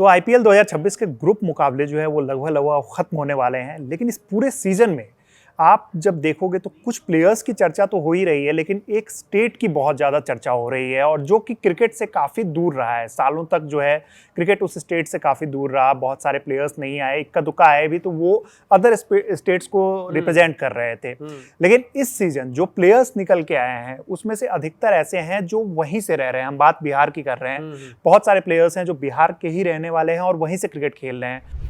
तो आईपीएल 2026 के ग्रुप मुकाबले जो है वो लगभग खत्म होने वाले हैं, लेकिन इस पूरे सीजन में आप जब देखोगे तो कुछ प्लेयर्स की चर्चा तो हो ही रही है, लेकिन एक स्टेट की बहुत ज़्यादा चर्चा हो रही है, और जो कि क्रिकेट से काफ़ी दूर रहा है। सालों तक जो है क्रिकेट उस स्टेट से काफ़ी दूर रहा, बहुत सारे प्लेयर्स नहीं आए, इक्का दुक्का आए भी तो वो अदर स्टेट्स को रिप्रेजेंट कर रहे थे। लेकिन इस सीजन जो प्लेयर्स निकल के आए हैं उसमें से अधिकतर ऐसे हैं जो वहीं से रह रहे हैं। हम बात बिहार की कर रहे हैं, बहुत सारे प्लेयर्स हैं जो बिहार के ही रहने वाले हैं और वहीं से क्रिकेट खेल रहे हैं।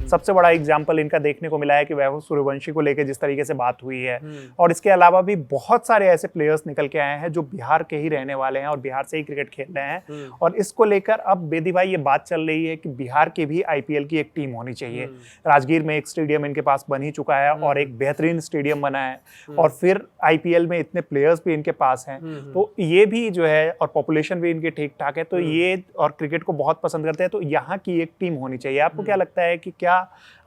सबसे बड़ा एग्जाम्पल इनका देखने को मिला है कि वैभव सूर्यवंशी को लेकर जिस तरीके से बात हुई है, और इसके अलावा भी बहुत सारे ऐसे प्लेयर्स निकल के आए हैं जो बिहार के ही रहने वाले हैं और बिहार से ही क्रिकेट खेल रहे हैं। और इसको लेकर अब बेदी भाई ये बात चल रही है कि बिहार की भी आईपीएल की एक टीम होनी चाहिए। राजगीर में एक स्टेडियम इनके पास बन ही चुका है और एक बेहतरीन स्टेडियम बना है, और फिर आईपीएल में इतने प्लेयर्स भी इनके पास हैं, तो ये भी जो है, और पॉपुलेशन भी इनकी ठीक ठाक है, तो ये और क्रिकेट को बहुत पसंद करते हैं, तो यहाँ की एक टीम होनी चाहिए। आपको क्या लगता है कि क्या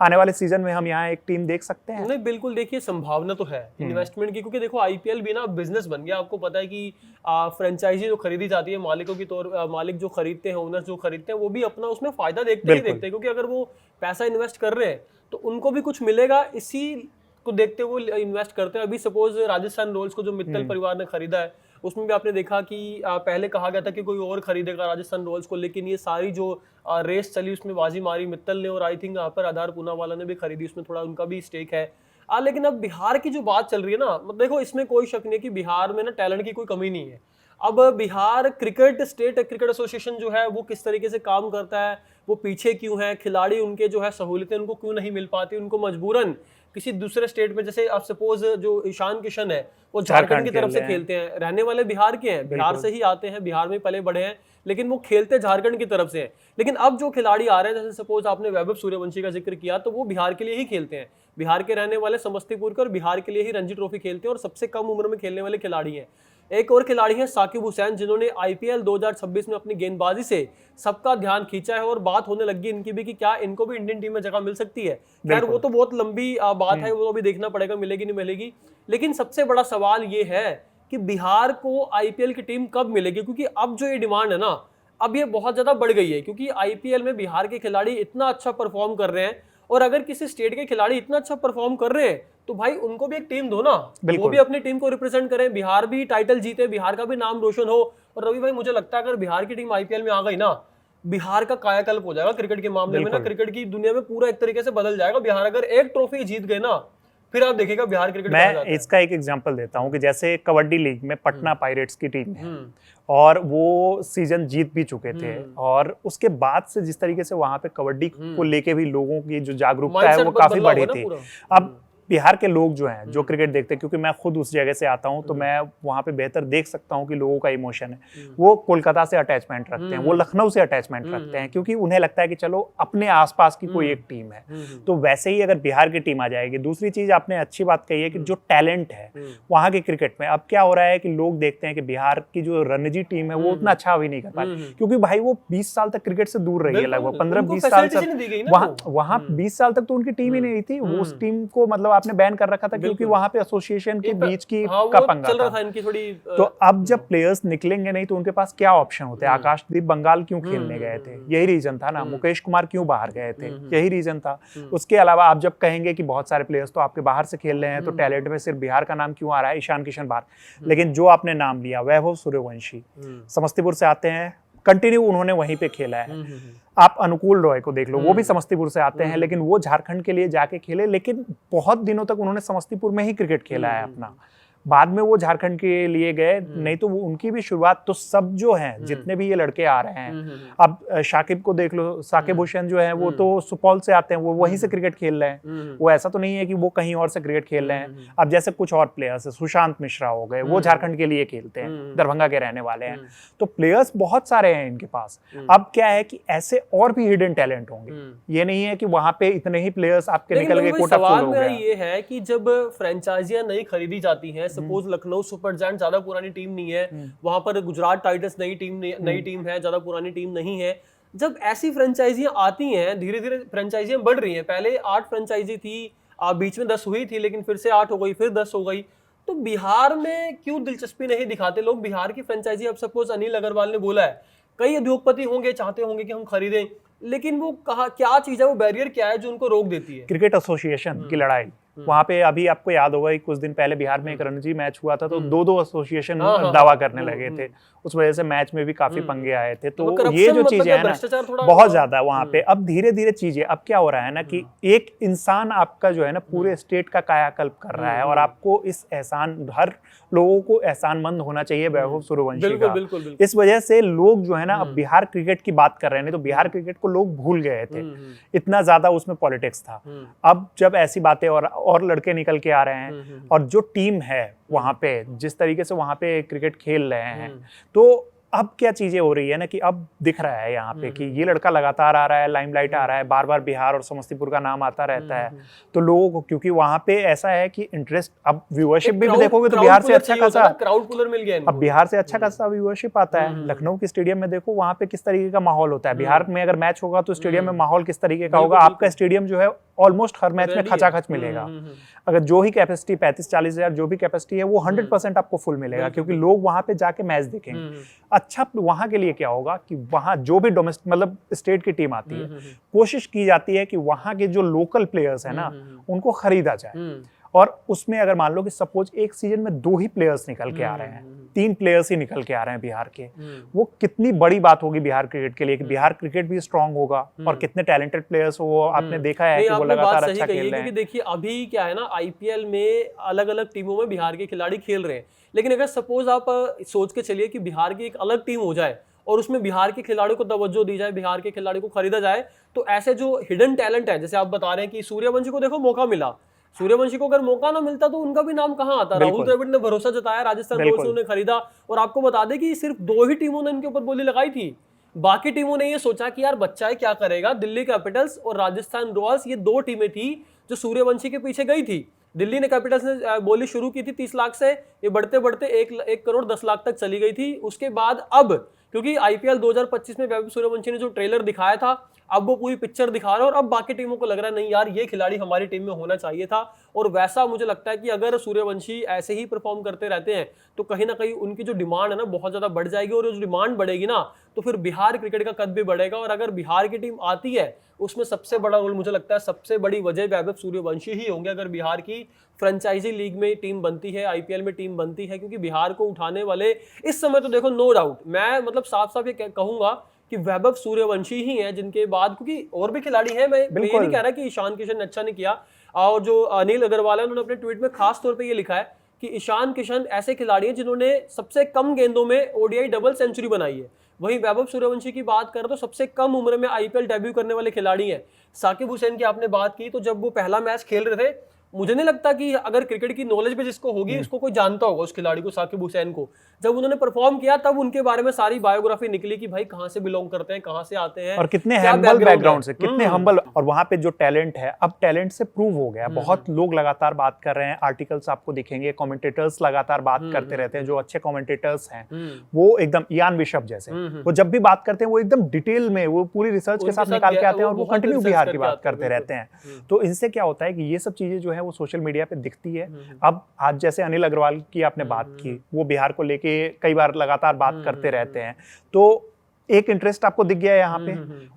आने वाले सीजन में हम यहाँ एक टीम देख सकते हैं? नहीं, बिल्कुल, देखिए संभावना तो है इन्वेस्टमेंट की, क्योंकि देखो आईपीएल भी ना बिजनेस बन गया। आपको पता है कि फ्रेंचाइजी जो खरीदी जाती है, मालिकों की मालिक जो खरीदते हैं, ओनर्स जो खरीदते हैं, वो भी अपना उसमें फायदा देखते हैं, क्योंकि अगर वो पैसा इन्वेस्ट कर रहे हैं तो उनको भी कुछ मिलेगा, इसी को देखते हुए इन्वेस्ट करते हैं। अभी सपोज राजस्थान रॉयल्स को जो मित्तल परिवार ने खरीदा है, उसमें भी आपने देखा कि पहले कहा गया था कि कोई और खरीदेगा राजस्थान रॉयल्स को, लेकिन ये सारी जो रेस चली उसमें बाजी मारी मित्तल ने, और आई थिंक यहाँ पर आधार पूनावाला ने भी खरीदी, उसमें थोड़ा उनका भी स्टेक है। लेकिन अब बिहार की जो बात चल रही है ना, मतलब देखो इसमें कोई शक नहीं है कि बिहार में ना टैलेंट की कोई कमी नहीं है। अब Bihar cricket state cricket association जो है वो किस तरीके से काम करता है, वो पीछे क्यों है, खिलाड़ी उनके जो है सहूलियतें उनको क्यों नहीं मिल पाती, उनको मजबूरन किसी दूसरे स्टेट में, जैसे आप सपोज जो ईशान किशन है वो झारखंड की तरफ से खेलते हैं, रहने वाले बिहार के हैं, बिहार से ही आते हैं, बिहार में पले बड़े हैं, लेकिन वो खेलते झारखंड की तरफ से हैं। लेकिन अब जो खिलाड़ी आ रहे हैं, जैसे सपोज आपने वैभव सूर्यवंशी का जिक्र किया, तो वो बिहार के लिए ही खेलते हैं, बिहार के रहने वाले, समस्तीपुर के, और बिहार के लिए ही रणजी ट्रॉफी खेलते हैं, और सबसे कम उम्र में खेलने वाले खिलाड़ी हैं। एक और खिलाड़ी है साकिब हुसैन, जिन्होंने आईपीएल 2026 में अपनी गेंदबाजी से सबका ध्यान खींचा है, और बात होने लगी इनकी भी कि क्या इनको भी इंडियन टीम में जगह मिल सकती है। खैर वो तो बहुत लंबी बात है, वो अभी देखना पड़ेगा मिलेगी नहीं मिलेगी। लेकिन सबसे बड़ा सवाल ये है कि बिहार को आईपीएल की टीम कब मिलेगी, क्योंकि अब जो ये डिमांड है ना, अब ये बहुत ज्यादा बढ़ गई है, क्योंकि आईपीएल में बिहार के खिलाड़ी इतना अच्छा परफॉर्म कर रहे हैं, और अगर किसी स्टेट के खिलाड़ी इतना अच्छा परफॉर्म कर रहे हैं तो भाई उनको भी एक टीम दो ना, वो भी अपनी टीम को रिप्रेजेंट करें, बिहार भी टाइटल जीते, बिहार का भी नाम रोशन हो। और रवि भाई, मुझे लगता है अगर बिहार की टीम आईपीएल में आ गई ना, बिहार का कायाकल्प हो जाएगा क्रिकेट के मामले में ना, क्रिकेट की दुनिया में पूरा एक तरीके से बदल जाएगा। बिहार अगर एक ट्रॉफी जीत गए ना, फिर आप देखिएगा बिहार क्रिकेट। मैं इसका एक एग्जांपल देता हूं कि जैसे कबड्डी लीग में पटना पायरेट्स की टीम है, और वो सीजन जीत भी चुके थे, और उसके बाद से जिस तरीके से वहां पे कबड्डी को लेके भी लोगों की जो जागरूकता है वो काफी बढ़ी थी। अब बिहार के लोग जो हैं, जो क्रिकेट देखते हैं, क्योंकि मैं खुद उस जगह से आता हूं, तो मैं वहां पे बेहतर देख सकता हूं कि लोगों का इमोशन है, वो कोलकाता से अटैचमेंट रखते हैं, वो लखनऊ से अटैचमेंट रखते हैं, क्योंकि उन्हें लगता है कि चलो अपने आसपास की कोई एक टीम है। तो वैसे ही अगर बिहार की टीम आ जाएगी। दूसरी चीज आपने अच्छी बात कही है कि जो टैलेंट है वहां के क्रिकेट में, अब क्या हो रहा है कि लोग देखते हैं कि बिहार की जो रणजी टीम है वो उतना अच्छा भी नहीं कर पाती, क्योंकि भाई वो 20 साल तक क्रिकेट से दूर रही है, लगभग 15-20 साल तक वहां 20 साल तक तो उनकी टीम ही नहीं थी। वो उस टीम को मतलब आपने बैन कर रखा था, क्योंकि वहां पे एसोसिएशन के बीच की का पंगा चल रहा था इनकी थोड़ी। तो अब जब प्लेयर्स निकलेंगे नहीं तो उनके पास क्या ऑप्शन होते हैं? आकाशदीप बंगाल क्यों खेलने गए थे? यही रीजन था ना। मुकेश कुमार क्यों बाहर गए थे? यही रीजन था। उसके अलावा आप जब कहेंगे कि बहुत सारे प्लेयर्स तो आपके बाहर से खेल रहे हैं, तो टैलेंट में सिर्फ बिहार का नाम क्यों आ रहा है? ईशान किशन बाहर, लेकिन जो आपने नाम लिया वैभव सूर्यवंशी समस्तीपुर से आते हैं, कंटिन्यू उन्होंने वहीं पे खेला है। आप अनुकूल रॉय को देख लो, वो भी समस्तीपुर से आते हैं, लेकिन वो झारखंड के लिए जाके खेले, लेकिन बहुत दिनों तक उन्होंने समस्तीपुर में ही क्रिकेट खेला है अपना। बाद में वो झारखंड के लिए गए, नहीं तो वो उनकी भी शुरुआत तो सब जो हैं, जितने भी ये लड़के आ रहे हैं, अब शाकिब को देख लो, साकिब हुसैन जो है वो तो सुपौल से आते हैं, वो वहीं से क्रिकेट खेल रहे हैं, वो ऐसा तो नहीं है कि वो कहीं और से क्रिकेट खेल रहे हैं। अब जैसे कुछ और प्लेयर्स है, सुशांत मिश्रा हो गए, वो झारखंड के लिए खेलते हैं, दरभंगा के रहने वाले हैं। तो प्लेयर्स बहुत सारे हैं इनके पास। अब क्या है कि ऐसे और भी हिडन टैलेंट होंगे, ये नहीं है कि वहां पे इतने ही प्लेयर्स आपके निकल गए, कोटा फुल हो गया। ये है कि जब फ्रेंचाइजियां नहीं खरीदी जाती हैं, सपोज लखनऊ सुपर जायंट ज्यादा पुरानी टीम नहीं है, वहां पर गुजरात टाइटंस नई टीम है, ज्यादा पुरानी टीम नहीं है, जब ऐसी फ्रेंचाइजियां आती हैं, धीरे धीरे फ्रेंचाइजियां बढ़ रही हैं, पहले 8 फ्रेंचाइजी थी, बीच में 10 हुई थी, लेकिन फिर से 8 हो गई, फिर 10 हो गई। तो बिहार में क्यों दिलचस्पी नहीं दिखाते लोग बिहार की फ्रेंचाइजी? अब सपोज अनिल अग्रवाल ने बोला है, कई उद्योगपति होंगे चाहते होंगे कि हम खरीदें, लेकिन वो कहा क्या चीज है, वो बैरियर क्या है जो उनको रोक देती है? क्रिकेट एसोसिएशन की लड़ाई। वहां पे अभी आपको याद होगा कुछ दिन पहले बिहार में एक रणजी मैच हुआ था, तो दो एसोसिएशन दावा करने लगे थे, उस वजह से मैच में भी काफी पंगे आए थे। तो ये जो चीजें है ना बहुत ज्यादा वहां पे, अब धीरे धीरे चीजें, अब क्या हो रहा है ना कि एक इंसान आपका जो है ना पूरे स्टेट का कायाकल्प कर रहा है, और आपको इस एहसान, हर लोगों को एहसानमंद होना चाहिए वैभव सूर्यवंशी का। इस वजह से लोग जो है ना अब बिहार क्रिकेट की बात कर रहे हैं, नहीं तो बिहार क्रिकेट को लोग भूल गए थे, इतना ज्यादा उसमें पॉलिटिक्स था। अब जब ऐसी बातें और लड़के निकल के आ रहे हैं, और जो टीम है वहां पे जिस तरीके से वहां पे क्रिकेट खेल रहे हैं, तो अब क्या चीजें हो रही है ना कि अब दिख रहा है यहाँ पे कि ये लड़का लगातार आ रहा है, लाइमलाइट आ रहा है, बार बार बिहार और समस्तीपुर का नाम आता रहता है, तो लोगों को, क्योंकि वहां पे ऐसा है कि इंटरेस्ट, अब व्यूअरशिप भी देखोगे तो बिहार से अच्छा खासा क्राउड पुलर मिल गया, अब बिहार से अच्छा खासा व्यूअरशिप आता है। लखनऊ के स्टेडियम में देखो वहां पे किस तरीके का माहौल होता है, बिहार में अगर मैच होगा तो स्टेडियम में माहौल किस तरीके का होगा। आपका स्टेडियम जो है ऑलमोस्ट हर मैच में खचाखच मिलेगा, अगर जो ही कैपेसिटी 35-40 हजार जो भी कैपेसिटी है वो 100% आपको फुल मिलेगा, क्योंकि लोग वहां पे जाके मैच देखेंगे। अच्छा वहां के लिए क्या होगा कि वहां जो भी डोमेस्टिक मतलब स्टेट की टीम आती है, कोशिश की जाती है कि वहां के जो लोकल प्लेयर्स है ना उनको खरीदा जाए, और उसमें अगर मान लो कि सपोज एक सीजन में 2 ही प्लेयर्स निकल के आ रहे हैं, 3 प्लेयर्स ही निकल के आ रहे हैं बिहार के, वो कितनी बड़ी बात होगी बिहार क्रिकेट के लिए कि बिहार क्रिकेट भी स्ट्रांग होगा, और कितने टैलेंटेड प्लेयर्स हो, वो आपने देखा है कि वो लगातार अच्छा खेल रहे हैं। क्योंकि देखिए अभी क्या है ना, आईपीएल में अलग अलग टीमों में बिहार के खिलाड़ी खेल रहे हैं, लेकिन अगर सपोज आप सोच के चलिए कि बिहार की एक अलग टीम हो जाए और उसमें बिहार के खिलाड़ियों को तवज्जो दी जाए, बिहार के खिलाड़ी को खरीदा जाए, तो ऐसे जो हिडन टैलेंट है, जैसे आप बता रहे हैं कि सूर्यवंशी को देखो मौका मिला, सूर्यवंशी को अगर मौका ना मिलता तो उनका भी नाम कहां आता। राहुल द्रविड़ ने भरोसा जताया, राजस्थान रॉयल्स ने उन्हें खरीदा, और आपको बता दें कि सिर्फ 2 ही टीमों ने इनके ऊपर बोली लगाई थी, बाकी टीमों ने ये सोचा कि यार बच्चा है क्या करेगा। दिल्ली कैपिटल्स और राजस्थान रॉयल्स ये 2 टीमें थी जो सूर्यवंशी के पीछे गई थी। दिल्ली ने कैपिटल्स ने बोली शुरू की थी 30 लाख से, ये बढ़ते बढ़ते 1 करोड़ 10 लाख तक चली गई थी। उसके बाद अब क्योंकि आईपीएल 2025 में वैभव सूर्यवंशी ने जो ट्रेलर दिखाया था, अब वो पूरी पिक्चर दिखा रहा है, और अब बाकी टीमों को लग रहा है नहीं यार ये खिलाड़ी हमारी टीम में होना चाहिए था। और वैसा मुझे लगता है कि अगर सूर्यवंशी ऐसे ही परफॉर्म करते रहते हैं तो कहीं ना कहीं उनकी जो डिमांड है ना बहुत ज्यादा बढ़ जाएगी, और जो डिमांड बढ़ेगी ना तो फिर बिहार क्रिकेट का कद भी बढ़ेगा। और अगर बिहार की टीम आती है उसमें सबसे बड़ा रोल मुझे लगता है, सबसे बड़ी वजह वैभव सूर्यवंशी ही होंगे। अगर बिहार की फ्रेंचाइजी लीग में टीम बनती है, आईपीएल में टीम बनती है, क्योंकि बिहार को उठाने वाले इस समय तो देखो नो डाउट, मैं मतलब साफ साफ ये कहूंगा कि वैभव सूर्यवंशी ही हैं, जिनके बाद क्योंकि और भी खिलाड़ी हैं, मैं ये नहीं कह रहा कि ईशान किशन ने अच्छा नहीं किया। और जो अनिल अग्रवाल है उन्होंने अपने ट्वीट में खास तौर पे ये लिखा है कि ईशान किशन ऐसे खिलाड़ी हैं जिन्होंने सबसे कम गेंदों में ओडीआई डबल सेंचुरी बनाई है। वहीं वैभव सूर्यवंशी की बात करें तो सबसे कम उम्र में आईपीएल डेब्यू करने वाले खिलाड़ी हैं। साकिब हुसैन की आपने बात की, तो जब वो पहला मैच खेल रहे थे, मुझे नहीं लगता कि अगर क्रिकेट की नॉलेज भी जिसको होगी उसको कोई जानता होगा उस खिलाड़ी को, साकिब हुसैन को। जब उन्होंने परफॉर्म किया तब उनके बारे में सारी बायोग्राफी निकली कि भाई कहां से बिलोंग करते हैं, कहां से आते हैं, और कितने हम्बल बैकग्राउंड से, कितने हम्बल। और वहां पे जो टैलेंट है, अब टैलेंट से प्रूव हो गया। बहुत लोग लगातार बात कर रहे हैं, आर्टिकल्स आपको दिखेंगे, कमेंटेटर्स लगातार बात करते रहते हैं। जो अच्छे कमेंटेटर्स हैं वो एकदम इयान बिशप जैसे, वो जब भी बात करते हैं वो एकदम डिटेल में वो पूरी रिसर्च के साथ निकाल के आते हैं, और वो कंटिन्यू बिहार की बात करते रहते हैं। तो इनसे क्या होता है कि ये सब चीजें जो है वो सोशल मीडिया पे दिखती है। अब आज जैसे अनिल अग्रवाल की आपने बात की, वो बिहार को लेके कई बार लगातार बात करते रहते हैं, तो एक इंटरेस्ट आपको दिख गया है यहाँ पे।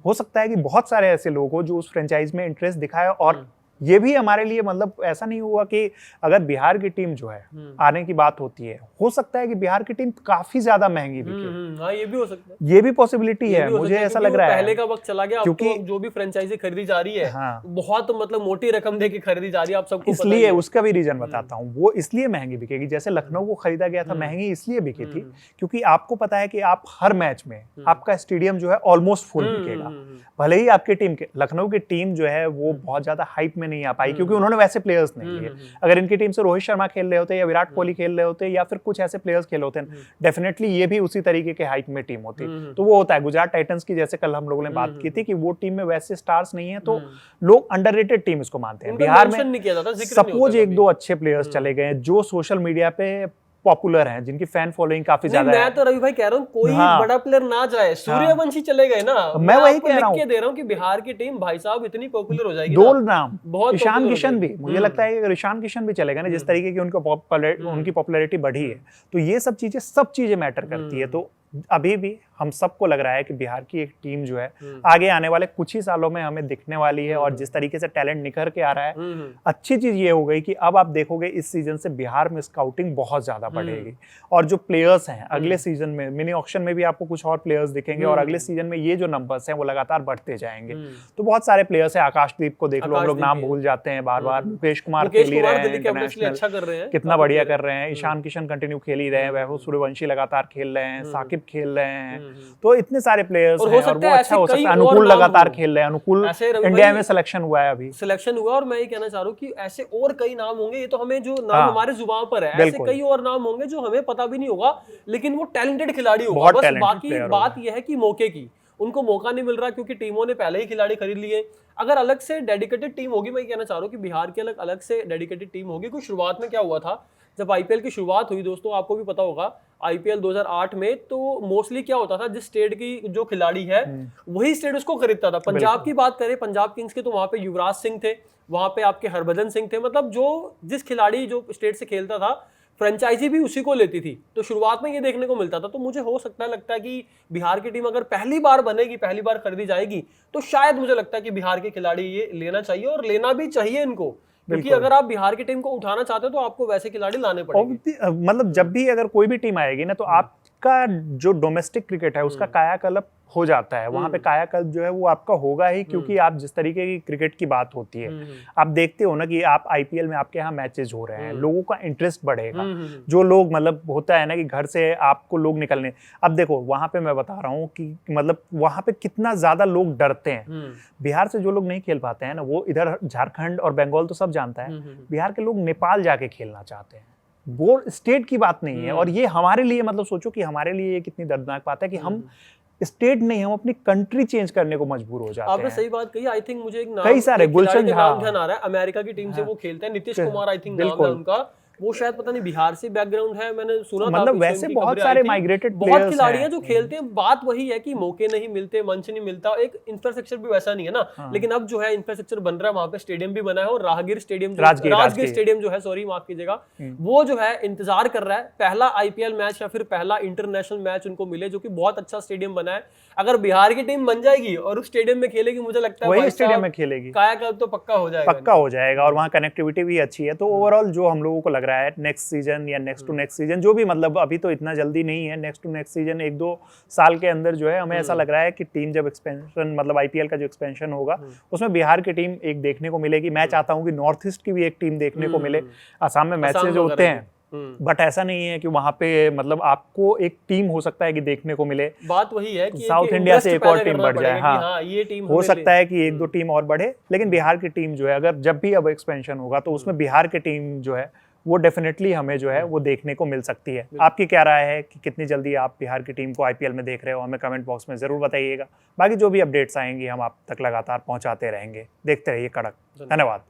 हो सकता है कि बहुत सारे ऐसे लोग हो जो उस फ्रेंचाइज में इंटरेस्ट दिखाए, और ये भी हमारे लिए मतलब ऐसा नहीं हुआ कि अगर बिहार की टीम जो है आने की बात होती है, हो सकता है कि बिहार की टीम काफी ज्यादा महंगी बिके। हाँ, ये भी हो सकता है, ये भी पॉसिबिलिटी है, मुझे ऐसा लग रहा है। पहले का वक्त चला गया, क्योंकि जो भी फ्रेंचाइजी खरीदी जा रही है बहुत मतलब मोटी रकम दे के खरीदी जा रही है, आप सबको इसलिए उसका भी रीजन बताता हूँ। वो इसलिए महंगी बिकेगी, जैसे लखनऊ को खरीदा गया था, महंगी इसलिए बिकी थी क्योंकि आपको पता है कि आप हर मैच में आपका स्टेडियम जो है ऑलमोस्ट फुल बिकेगा। भले ही आपकी टीम के, लखनऊ की टीम जो है वो बहुत ज्यादा हाइप में नहीं आ पाई क्योंकि उन्होंने वैसे प्लेयर्स नहीं लिए। अगर इनकी टीम से रोहित शर्मा खेल रहे होते या विराट कोहली खेल रहे होते या फिर कुछ ऐसे प्लेयर्स खेल होते हैं, डेफिनेटली ये भी उसी तरीके के हाइप में टीम होती। तो वो होता है गुजरात टाइटंस की, जैसे कल हम लोगों ने बात की थी कि वो टीम में वैसे स्टार्स नहीं है, तो लोग अंडररेटेड टीम इसको मानते हैं। बिहार में सपोज 1-2 अच्छे प्लेयर्स चले गए जो सोशल मीडिया पे पॉपुलर हैं, जिनकी फैन फॉलोइंग काफी ज्यादा है। मैं तो रवि भाई कह रहा हूँ कोई बड़ा प्लेयर ना जाए, सूर्यवंशी चले गए ना, मैं वही कह रहा हूँ दे रहा हूँ कि बिहार की टीम भाई साहब इतनी पॉपुलर हो जाएगी। दो नाम, बहुत ईशान किशन भी, मुझे लगता है कि ईशान किशन भी चलेगा ना, जिस तरीके की उनकी पॉपुलैरिटी बढ़ी है, तो ये सब चीजें मैटर करती है। तो अभी भी हम सबको लग रहा है कि बिहार की एक टीम जो है आगे आने वाले कुछ ही सालों में हमें दिखने वाली है, और जिस तरीके से टैलेंट निखर के आ रहा है, अच्छी चीज ये हो गई कि अब आप देखोगे इस सीजन से बिहार में स्काउटिंग बहुत ज्यादा बढ़ेगी, और जो प्लेयर्स हैं अगले सीजन में मिनी ऑक्शन में भी आपको कुछ और प्लेयर्स दिखेंगे, और अगले सीजन में ये जो नंबर्स हैं वो लगातार बढ़ते जाएंगे। तो बहुत सारे प्लेयर्स हैं, आकाशदीप को देख लो, हम लोग नाम भूल जाते हैं बार बार, मुकेश कुमार खेल ही रहे हैं इंटरनेशनल, कितना बढ़िया कर रहे हैं, ईशान किशन कंटिन्यू खेल ही रहे हैं, वैभव सूर्यवंशी लगातार खेल रहे हैं, साकिब खेल रहे हैं, तो इतने सारे प्लेयर्स हैं, और वो अच्छा हो सकता है। अनुकूल लगातार खेल रहे हैं, अनुकूल इंडिया में सिलेक्शन हुआ है, अभी सिलेक्शन हुआ, और मैं ये कहना चाह रहा हूँ कि ऐसे और कई नाम होंगे, ये तो हमें जो नाम हमारे जुबान पर है, ऐसे कई और नाम होंगे जो हमें पता भी नहीं होगा, लेकिन वो टैलेंटेड खिलाड़ी होगा। बस बाकी बात यह है कि मौके की उनको मौका नहीं मिल रहा, क्योंकि टीमों ने पहले ही खिलाड़ी खरीद लिए। अगर अलग से डेडिकेटेड टीम होगी, मैं कहना चाह रहा हूँ कि बिहार की अलग से डेडिकेटेड टीम होगी। कुछ शुरुआत में क्या हुआ था, जब आईपीएल की शुरुआत हुई दोस्तों, आपको भी पता होगा आईपीएल 2008 में, तो मोस्टली क्या होता था, जिस स्टेट की जो खिलाड़ी है वही स्टेट उसको खरीदता था। पंजाब की बात करें, पंजाब किंग्स के, तो वहां पे युवराज सिंह थे, वहां पे आपके हरभजन सिंह थे, मतलब जो जिस खिलाड़ी जो स्टेट से खेलता था, फ्रेंचाइजी भी उसी को लेती थी। तो शुरुआत में ये देखने को मिलता था। तो मुझे हो सकता है, लगता है कि बिहार की टीम अगर पहली बार बनेगी, पहली बार खरीदी जाएगी, तो शायद मुझे लगता है कि बिहार के खिलाड़ी ये लेना चाहिए, और लेना भी चाहिए इनको, क्योंकि अगर आप बिहार की टीम को उठाना चाहते हो तो आपको वैसे खिलाड़ी लाने पड़ेंगे। मतलब जब भी अगर कोई भी टीम आएगी ना, तो आपका जो डोमेस्टिक क्रिकेट है उसका कायाकल्प हो जाता है, वहां पे कायाकल्प जो है वो आपका होगा ही, क्योंकि आप जिस तरीके की क्रिकेट की बात होती है, आप देखते हो ना कि आप आईपीएल में आपके यहाँ मैचेस हो रहे हैं, लोगों का इंटरेस्ट बढ़ेगा। जो लोग मतलब होता है ना कि घर से आपको लोग निकलने, अब देखो वहां पे मैं बता रहा हूँ कि मतलब वहां पे कितना ज्यादा लोग डरते हैं। बिहार से जो लोग नहीं खेल पाते हैं ना, वो इधर झारखंड और बंगाल तो सब जानता है, बिहार के लोग नेपाल जाके खेलना चाहते हैं। वो स्टेट की बात नहीं है, और ये हमारे लिए मतलब सोचो कि हमारे लिए ये कितनी दर्दनाक बात है कि हम स्टेट नहीं, हम अपनी कंट्री चेंज करने को मजबूर हो जाते हैं। आपने सही बात कही। आई थिंक मुझे एक नाम, कई सारे गुलशन झा ध्यान आ रहा है, अमेरिका की टीम से वो खेलते हैं, नीतीश कुमार आई थिंक नाम है उनका, वो शायद पता नहीं बिहार से बैकग्राउंड है, मैंने सुना था। मतलब वैसे बहुत सारे माइग्रेटेड बहुत खिलाड़ी हैं जो खेलते हैं। बात वही है कि मौके नहीं मिलते, मंच नहीं मिलता, एक इंफ्रास्ट्रक्चर भी वैसा नहीं है ना। लेकिन अब जो है इंफ्रास्ट्रक्चर बन रहा है, वहां पे स्टेडियम भी बना है, और राजगीर स्टेडियम जो है, सॉरी माफ कीजिएगा, वो जो है इंतजार कर रहा है पहला आईपीएल मैच या फिर पहला इंटरनेशनल मैच उनको मिले, जो कि बहुत अच्छा स्टेडियम बना है। अगर बिहार की टीम बन जाएगी और उस स्टेडियम में खेलेगी, मुझे लगता है वही स्टेडियम में खेलेगी, कायाकल्प तो पक्का हो जाएगा, और वहाँ कनेक्टिविटी भी अच्छी है। तो ओवरऑल जो हम लोगों को लग रहा है नेक्स्ट सीजन या नेक्स्ट टू नेक्स्ट सीजन, जो भी मतलब अभी तो इतना जल्दी नहीं है, नेक्स्ट टू नेक्स्ट सीजन 1-2 साल के अंदर जो है, हमें ऐसा लग रहा है कि टीम जब एक्सपेंशन, मतलब आईपीएल का जो एक्सपेंशन होगा, उसमें बिहार की टीम एक देखने को मिलेगी। मैं चाहता हूँ कि नॉर्थ ईस्ट की भी एक टीम देखने को मिले। असम में मैचेज होते हैं, बट ऐसा नहीं है कि वहां पे मतलब आपको एक टीम हो सकता है कि देखने को मिले। बात वही है कि साउथ इंडिया से एक और टीम बढ़ जाए, हाँ ये टीम हो सकता है कि 1-2 टीम और बढ़े, लेकिन बिहार की टीम जो है, अगर जब भी अब एक्सपेंशन होगा, तो उसमें बिहार की टीम जो है वो डेफिनेटली हमें जो है वो देखने को मिल सकती है। आपकी क्या राय है कि कितनी जल्दी आप बिहार की टीम को आईपीएल में देख रहे हो? हमें कमेंट बॉक्स में जरूर बताइएगा। बाकी जो भी अपडेट्स आएंगी हम आप तक लगातार पहुंचाते रहेंगे। देखते रहिए कड़क। धन्यवाद।